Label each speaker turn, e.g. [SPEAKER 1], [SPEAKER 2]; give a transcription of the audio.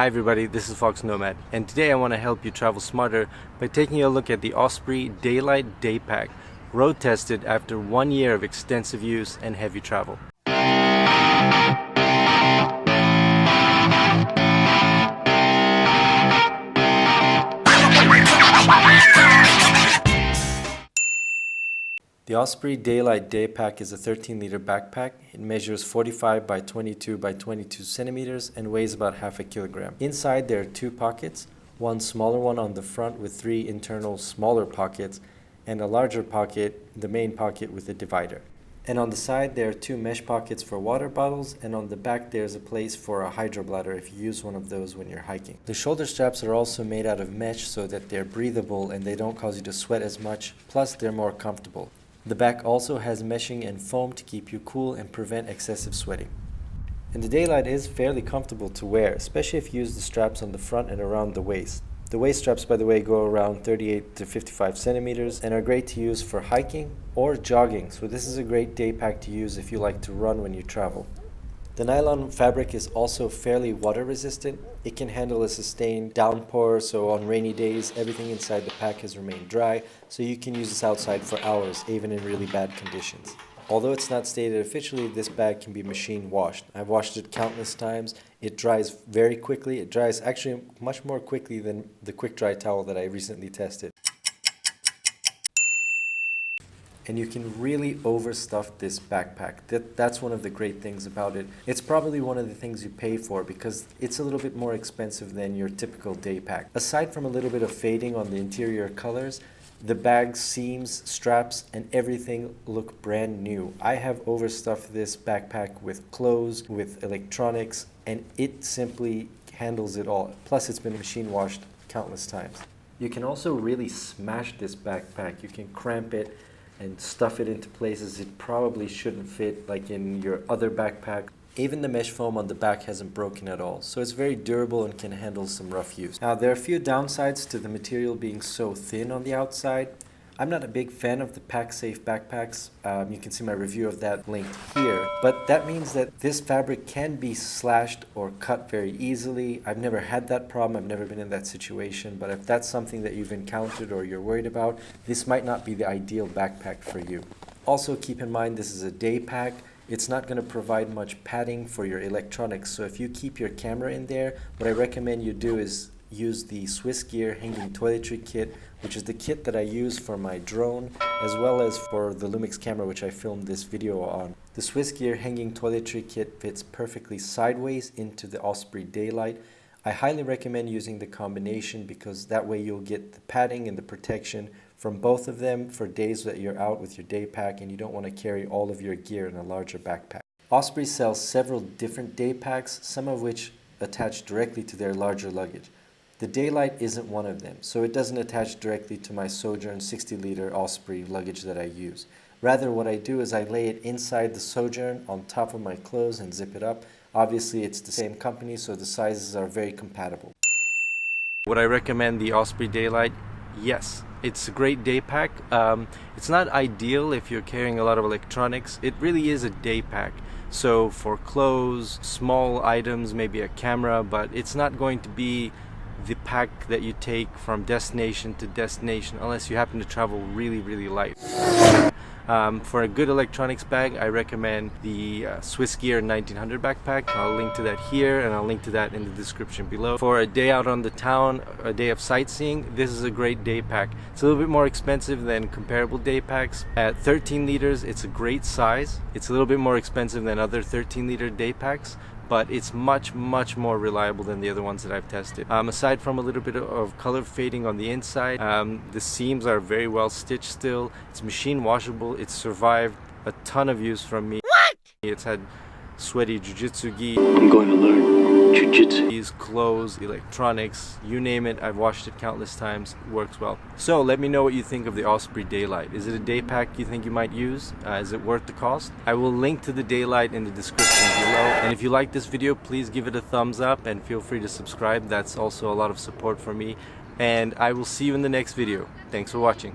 [SPEAKER 1] Hi everybody, this is Fox Nomad, and today I want to help you travel smarter by taking a look at the Osprey Daylite Daypack, road tested after 1 year of extensive use and heavy travel. The Osprey Daylite Daypack is a 13-liter backpack. It measures 45 by 22 by 22 centimeters and weighs about half a kilogram. Inside there are two pockets, one smaller one on the front with three internal smaller pockets, and a larger pocket, the main pocket with a divider. And on the side there are two mesh pockets for water bottles, and on the back there's a place for a hydro bladder if you use one of those when you're hiking. The shoulder straps are also made out of mesh so that they're breathable and they don't cause you to sweat as much, plus they're more comfortable. The back also has meshing and foam to keep you cool and prevent excessive sweating. And the Daylite is fairly comfortable to wear, especially if you use the straps on the front and around the waist. The waist straps, by the way, go around 38 to 55 centimeters and are great to use for hiking or jogging, so this is a great day pack to use if you like to run when you travel. The nylon fabric is also fairly water resistant. It can handle a sustained downpour, so on rainy days everything inside the pack has remained dry, so you can use this outside for hours, even in really bad conditions. Although it's not stated officially, this bag can be machine washed. I've washed it countless times. It dries very quickly. It dries actually much more quickly than the quick dry towel that I recently tested. And you can really overstuff this backpack. That's one of the great things about it. It's probably one of the things you pay for because it's a little bit more expensive than your typical day pack. Aside from a little bit of fading on the interior colors, the bag's seams, straps, and everything look brand new. I have overstuffed this backpack with clothes, with electronics, and it simply handles it all. Plus it's been machine washed countless times. You can also really smash this backpack. You can cramp it and stuff it into places it probably shouldn't fit, like in your other backpack. Even the mesh foam on the back hasn't broken at all, so it's very durable and can handle some rough use. Now, there are a few downsides to the material being so thin on the outside. I'm not a big fan of the PackSafe backpacks. You can see my review of that linked here. But that means that this fabric can be slashed or cut very easily. I've never had that problem. I've never been in that situation. But if that's something that you've encountered or you're worried about, this might not be the ideal backpack for you. Also, keep in mind this is a day pack. It's not going to provide much padding for your electronics. So if you keep your camera in there, what I recommend you do is use the Swiss Gear hanging toiletry kit, which is the kit that I use for my drone, as well as for the Lumix camera, which I filmed this video on. The Swiss Gear hanging toiletry kit fits perfectly sideways into the Osprey Daylite. I highly recommend using the combination because that way you'll get the padding and the protection from both of them for days that you're out with your day pack and you don't want to carry all of your gear in a larger backpack. Osprey sells several different day packs, some of which attach directly to their larger luggage. The Daylite isn't one of them, so it doesn't attach directly to my Sojourn 60-liter Osprey luggage that I use. Rather, what I do is I lay it inside the Sojourn on top of my clothes and zip it up. Obviously, it's the same company, so the sizes are very compatible. Would I recommend the Osprey Daylite? Yes. It's a great day pack. It's not ideal if you're carrying a lot of electronics. It really is a day pack. So for clothes, small items, maybe a camera, but it's not going to be the pack that you take from destination to destination unless you happen to travel really light. For a good electronics bag, I recommend the Swiss Gear 1900 backpack. I'll link to that here and I'll link to that in the description below. For a day out on the town, a day of sightseeing, this is a great day pack. It's a little bit more expensive than comparable day packs. At 13 liters, it's a great size. It's a little bit more expensive than other 13-liter day packs, but it's much more reliable than the other ones that I've tested. Aside from a little bit of color fading on the inside, the seams are very well stitched still. It's machine washable. It's survived a ton of use from me. What? It's had sweaty jiu-jitsu gi. I'm going to learn jiu-jitsu. Clothes, electronics, you name it. I've washed it countless times. It works well. So let me know what you think of the Osprey Daylite. Is it a day pack you think you might use? Is it worth the cost? I will link to the Daylite in the description below. And if you like this video, please give it a thumbs up and feel free to subscribe. That's also a lot of support for me. And I will see you in the next video. Thanks for watching.